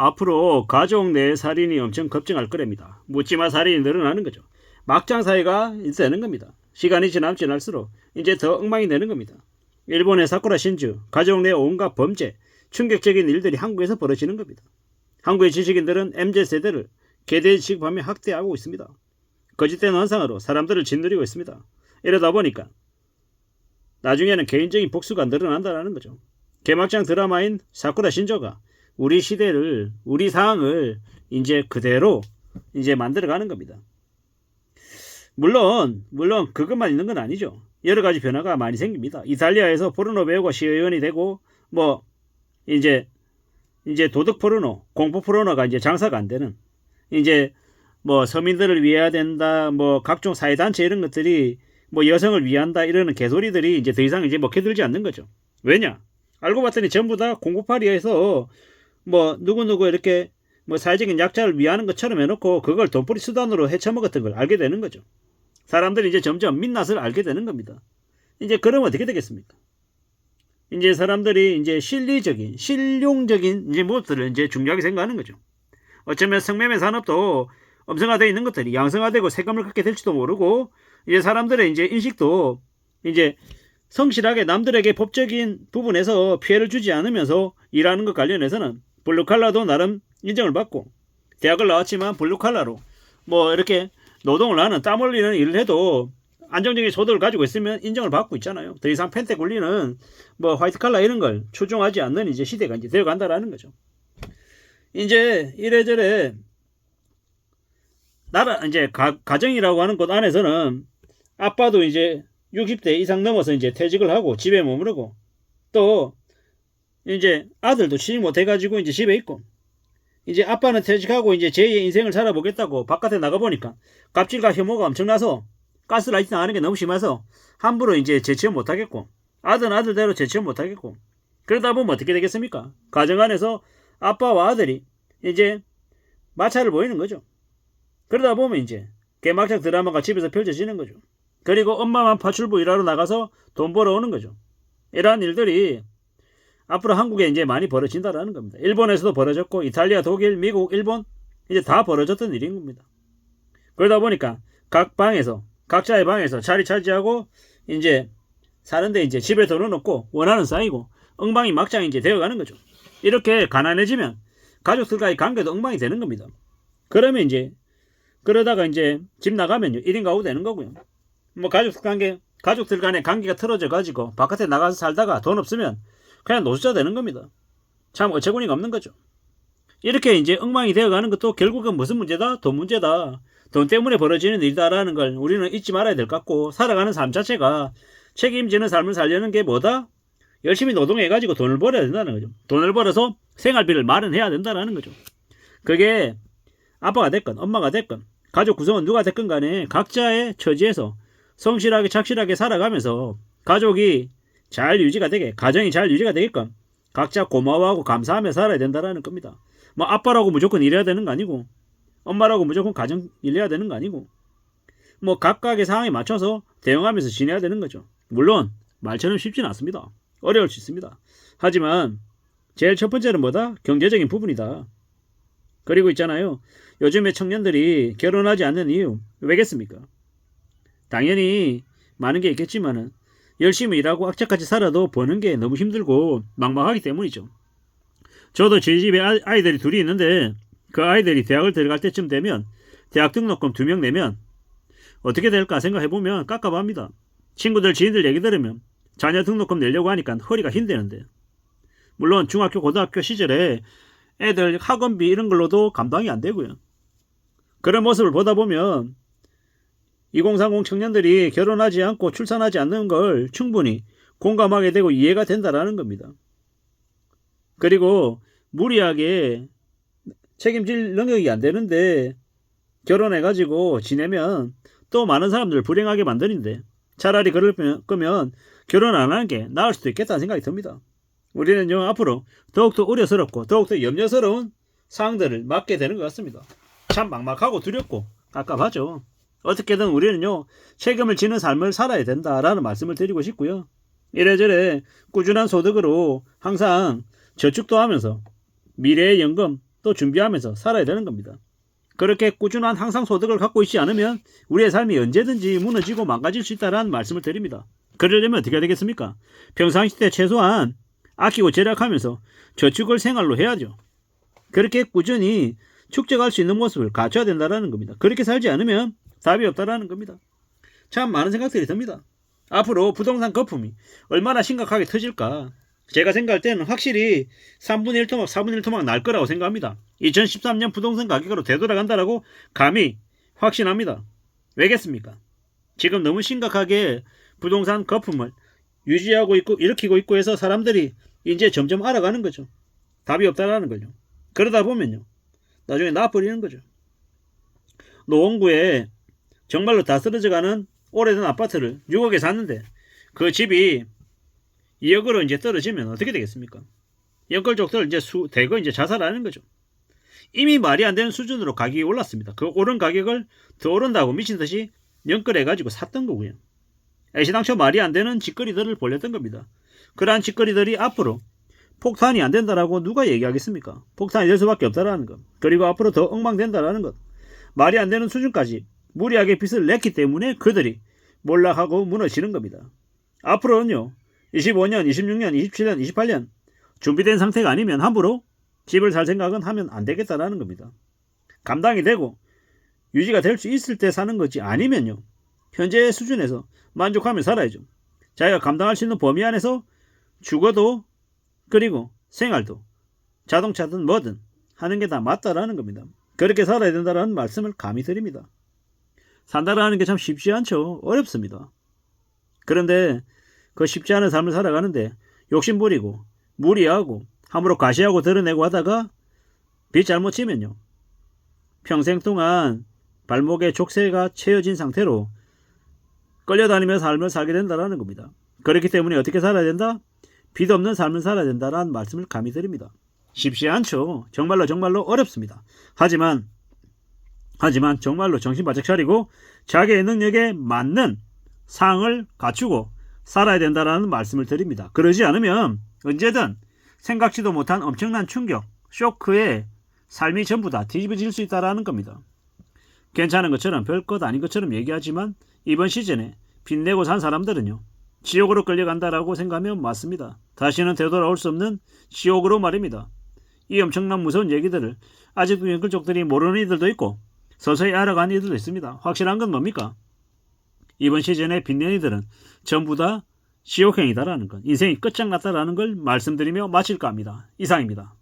앞으로 가족 내 살인이 엄청 급증할 거랍니다. 묻지마 살인이 늘어나는 거죠. 막장 사회가 되는 겁니다. 시간이 지날수록 이제 더 엉망이 되는 겁니다. 일본의 사쿠라 신주, 가족 내 온갖 범죄, 충격적인 일들이 한국에서 벌어지는 겁니다. 한국의 지식인들은 MZ세대를 개대에 취급하며 학대하고 있습니다. 거짓된 환상으로 사람들을 짓누리고 있습니다. 이러다 보니까 나중에는 개인적인 복수가 늘어난다는 거죠. 개막장 드라마인 사쿠라 신조가 우리 시대를, 우리 상황을 이제 그대로 이제 만들어가는 겁니다. 물론 그것만 있는 건 아니죠. 여러 가지 변화가 많이 생깁니다. 이탈리아에서 포르노 배우가 시의원이 되고, 이제 도덕 포르노, 공포 포르노가 이제 장사가 안 되는, 이제 서민들을 위해야 된다, 각종 사회단체 이런 것들이 여성을 위한다 이러는 개소리들이 이제 더 이상 이제 먹혀들지 않는 거죠. 왜냐? 알고 봤더니 전부 다 공고파리에서 누구누구 이렇게 사회적인 약자를 위하는 것처럼 해놓고 그걸 돈벌이 수단으로 헤쳐먹었던 걸 알게 되는 거죠. 사람들이 이제 점점 민낯을 알게 되는 겁니다. 이제 그러면 어떻게 되겠습니까? 이제 사람들이 이제 실용적인 이제 무엇들을 이제 중요하게 생각하는 거죠. 어쩌면 성매매 산업도 엄성화되어 있는 것들이 양성화되고 세금을 갖게 될지도 모르고, 이제 사람들의 이제 인식도 이제 성실하게 남들에게 법적인 부분에서 피해를 주지 않으면서 일하는 것 관련해서는 블루칼라도 나름 인정을 받고, 대학을 나왔지만 블루칼라로 이렇게 노동을 하는 땀 흘리는 일을 해도 안정적인 소득을 가지고 있으면 인정을 받고 있잖아요. 더 이상 펜테 굴리는 화이트칼라 이런 걸 추종하지 않는 이제 시대가 이제 되어 간다라는 거죠. 이제 이래저래 이제 가정이라고 하는 곳 안에서는 아빠도 이제 60대 이상 넘어서 이제 퇴직을 하고 집에 머무르고, 또 이제 아들도 취직 못해가지고 이제 집에 있고, 이제 아빠는 퇴직하고 이제 제2의 인생을 살아보겠다고 바깥에 나가보니까 갑질과 혐오가 엄청나서 가스라이팅 하는 게 너무 심해서 함부로 이제 재취업 못하겠고, 아들은 아들대로 재취업 못하겠고, 그러다 보면 어떻게 되겠습니까? 가정 안에서 아빠와 아들이 이제 마찰을 보이는 거죠. 그러다 보면 이제 개막장 드라마가 집에서 펼쳐지는 거죠. 그리고 엄마만 파출부 일하러 나가서 돈 벌어오는 거죠. 이러한 일들이 앞으로 한국에 이제 많이 벌어진다라는 겁니다. 일본에서도 벌어졌고, 이탈리아, 독일, 미국, 일본 이제 다 벌어졌던 일인 겁니다. 그러다 보니까 각자의 방에서 자리 차지하고 이제 사는데 이제 집에 돈은 없고 원한은 쌓이고 엉망이 막장 이제 되어가는 거죠. 이렇게 가난해지면 가족들과의 관계도 엉망이 되는 겁니다. 그러면 이제 그러다가 이제 집 나가면요 1인 가구 되는 거고요. 가족들 간의 관계가 틀어져 가지고 바깥에 나가서 살다가 돈 없으면 그냥 노숙자 되는 겁니다. 참 어처구니가 없는 거죠. 이렇게 이제 엉망이 되어가는 것도 결국은 무슨 문제다? 돈 문제다. 돈 때문에 벌어지는 일이다라는 걸 우리는 잊지 말아야 될 것 같고, 살아가는 삶 자체가 책임지는 삶을 살려는 게 뭐다? 열심히 노동해가지고 돈을 벌어야 된다는 거죠. 돈을 벌어서 생활비를 마련해야 된다는 거죠. 그게 아빠가 됐건 엄마가 됐건 가족 구성원 누가 됐건 간에 각자의 처지에서 성실하게 착실하게 살아가면서 가족이 잘 유지가 되게, 가정이 잘 유지가 되게끔 각자 고마워하고 감사하며 살아야 된다는 겁니다. 아빠라고 무조건 일해야 되는 거 아니고, 엄마라고 무조건 가정 일해야 되는 거 아니고, 각각의 상황에 맞춰서 대응하면서 지내야 되는 거죠. 물론 말처럼 쉽지는 않습니다. 어려울 수 있습니다. 하지만 제일 첫 번째는 뭐다? 경제적인 부분이다. 그리고 있잖아요, 요즘에 청년들이 결혼하지 않는 이유 왜겠습니까? 당연히 많은 게 있겠지만은 열심히 일하고 악착같이 살아도 버는 게 너무 힘들고 막막하기 때문이죠. 저도 저희 집에 아이들이 둘이 있는데, 그 아이들이 대학을 들어갈 때쯤 되면 대학 등록금 2명 내면 어떻게 될까 생각해보면 깝깝합니다. 친구들 지인들 얘기 들으면 자녀 등록금 내려고 하니까 허리가 힘드는데, 물론 중학교 고등학교 시절에 애들 학원비 이런 걸로도 감당이 안 되고요. 그런 모습을 보다 보면 2030 청년들이 결혼하지 않고 출산하지 않는 걸 충분히 공감하게 되고 이해가 된다라는 겁니다. 그리고 무리하게 책임질 능력이 안 되는데 결혼해가지고 지내면 또 많은 사람들을 불행하게 만드는데, 차라리 그럴 거면 결혼 안 하는 게 나을 수도 있겠다는 생각이 듭니다. 우리는요 앞으로 더욱더 우려스럽고 더욱더 염려스러운 상황들을 맞게 되는 것 같습니다. 참 막막하고 두렵고 깝깝하죠. 어떻게든 우리는요 책임을 지는 삶을 살아야 된다라는 말씀을 드리고 싶고요. 이래저래 꾸준한 소득으로 항상 저축도 하면서 미래의 연금, 또 준비하면서 살아야 되는 겁니다. 그렇게 꾸준한 항상 소득을 갖고 있지 않으면 우리의 삶이 언제든지 무너지고 망가질 수 있다는 말씀을 드립니다. 그러려면 어떻게 해야 되겠습니까? 평상시 때 최소한 아끼고 절약하면서 저축을 생활로 해야죠. 그렇게 꾸준히 축적할 수 있는 모습을 갖춰야 된다는 겁니다. 그렇게 살지 않으면 답이 없다는 겁니다. 참 많은 생각들이 듭니다. 앞으로 부동산 거품이 얼마나 심각하게 터질까. 제가 생각할 때는 확실히 3분의 1 토막, 4분의 1 토막 날 거라고 생각합니다. 2013년 부동산 가격으로 되돌아간다라고 감히 확신합니다. 왜겠습니까? 지금 너무 심각하게 부동산 거품을 유지하고 있고 일으키고 있고 해서 사람들이 이제 점점 알아가는 거죠. 답이 없다라는 거죠. 그러다 보면요, 나중에 나와버리는 거죠. 노원구에 정말로 다 쓰러져가는 오래된 아파트를 6억에 샀는데 그 집이 2억으로 이제 떨어지면 어떻게 되겠습니까? 연끌족들 이제 대거 이제 자살하는 거죠. 이미 말이 안 되는 수준으로 가격이 올랐습니다. 그 오른 가격을 더 오른다고 미친 듯이 연끌해가지고 샀던 거고요. 애시당초 말이 안 되는 짓거리들을 벌렸던 겁니다. 그러한 짓거리들이 앞으로 폭탄이 안 된다라고 누가 얘기하겠습니까? 폭탄이 될 수밖에 없다라는 것. 그리고 앞으로 더 엉망된다라는 것. 말이 안 되는 수준까지 무리하게 빚을 냈기 때문에 그들이 몰락하고 무너지는 겁니다. 앞으로는요, 25년, 26년, 27년, 28년 준비된 상태가 아니면 함부로 집을 살 생각은 하면 안 되겠다라는 겁니다. 감당이 되고 유지가 될 수 있을 때 사는 거지 아니면요, 현재의 수준에서 만족하며 살아야죠. 자기가 감당할 수 있는 범위 안에서 죽어도 그리고 생활도 자동차든 뭐든 하는 게 다 맞다라는 겁니다. 그렇게 살아야 된다라는 말씀을 감히 드립니다. 산다라는 게 참 쉽지 않죠. 어렵습니다. 그런데 그 쉽지 않은 삶을 살아가는데 욕심부리고 무리하고 함부로 과시하고 드러내고 하다가 빚 잘못 치면요, 평생 동안 발목에 족쇄가 채워진 상태로 끌려다니며 삶을 살게 된다는 겁니다. 그렇기 때문에 어떻게 살아야 된다? 빚 없는 삶을 살아야 된다는 말씀을 감히 드립니다. 쉽지 않죠. 정말로 어렵습니다. 하지만 정말로 정신 바짝 차리고 자기의 능력에 맞는 상을 갖추고 살아야 된다는 말씀을 드립니다. 그러지 않으면 언제든 생각지도 못한 엄청난 충격, 쇼크에 삶이 전부 다 뒤집어질 수 있다는 겁니다. 괜찮은 것처럼 별것 아닌 것처럼 얘기하지만 이번 시즌에 빚내고 산 사람들은요, 지옥으로 끌려간다라고 생각하면 맞습니다. 다시는 되돌아올 수 없는 지옥으로 말입니다. 이 엄청난 무서운 얘기들을 아직도 연끌족들이 모르는 이들도 있고 서서히 알아가는 이들도 있습니다. 확실한 건 뭡니까? 이번 시즌에 빚낸 이들은 전부 다 지옥행이다라는 것, 인생이 끝장났다라는 걸 말씀드리며 마칠까 합니다. 이상입니다.